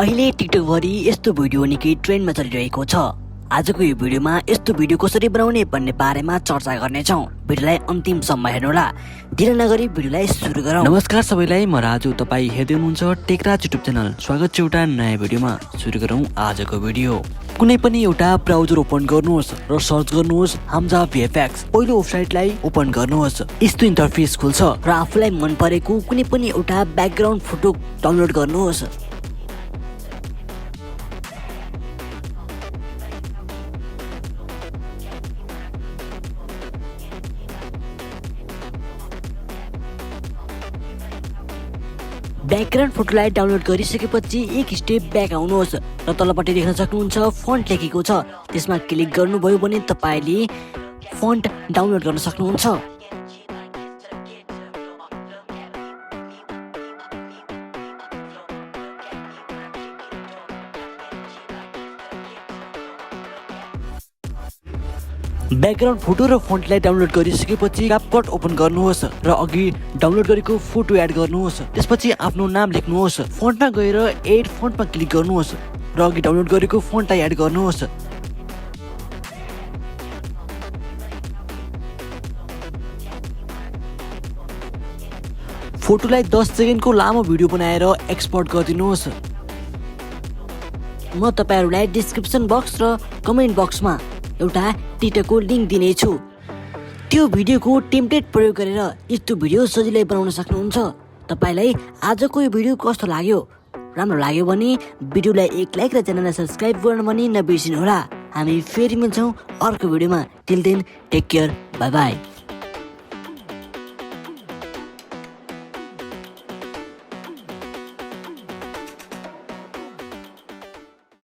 अहिले टिकटक भरि यस्तो भिडियो निकै ट्रेन्डमा चलिरहेको छ। आजको यो भिडियोमा यस्तो भिडियो कसरी बनाउने भन्ने बारेमा चर्चा गर्नेछौँ। भिडियोलाई अन्तिमसम्म हेर्नुहोला। ढिला नगरी भिडियोलाई सुरु गरौँ। नमस्कार सबैलाई, म राजु। तपाईँ हेर्दै हुनुहुन्छ techraj युट्युब च्यानल। स्वागत छ एउटा नयाँ भिडियोमा। सुरु गरौँ आजको भिडियो। कुनै पनि एउटा ब्राउजर ओपन गर्नुहोस् र सर्च गर्नुहोस् हाम्जा VFX। पहिलो वेबसाइटलाई ओपन गर्नुहोस्। यस्तो इन्टरफेस खुल्छ र आफूलाई मन परेको कुनै पनि एउटा ब्याकग्राउन्ड फोटो डाउनलोड गर्नुहोस्। ब्याकग्राउन्ड फोटोलाई डाउनलोड गरिसकेपछि एक स्टेप ब्याक आउनुहोस् र तलपट्टि देख्न सक्नुहुन्छ फन्ट लेखेको छ। त्यसमा क्लिक गर्नुभयो भने तपाईले फन्ट डाउनलोड गर्न सक्नुहुन्छ। ब्याकग्राउन्ड फोटो र फन्टलाई डाउनलोड गरिसकेपछि क्यापकट ओपन गर्नुहोस् र अघि डाउनलोड गरेको फोटो एड गर्नुहोस्। त्यसपछि आफ्नो नाम लेख्नुहोस्। फन्टमा गएर एड फन्टमा क्लिक गर्नुहोस् र अघि डाउनलोड गरेको फन्टलाई एड गर्नुहोस्। फोटोलाई 10 सेकेन्डको लामो भिडियो बनाएर एक्सपोर्ट गरिदिनुहोस्। म तपाईहरुलाई डिस्क्रिप्सन बक्स र कमेन्ट बक्समा एउटा टिकटकको लिंक दिनेछु। त्यो भिडियोको टेम्प्लेट प्रयोग गरेर यस्तो भिडियो सजिलै बनाउन सक्नुहुन्छ। तपाईलाई आजको यो भिडियो कस्तो लाग्यो? राम्रो लाग्यो भने भिडियोलाई एक लाइक र च्यानललाई सब्स्क्राइब गर्न पनि नबिर्सिनु होला। हामी फेरि मिल्छौँ अर्को भिडियोमा। Till then take care, bye by.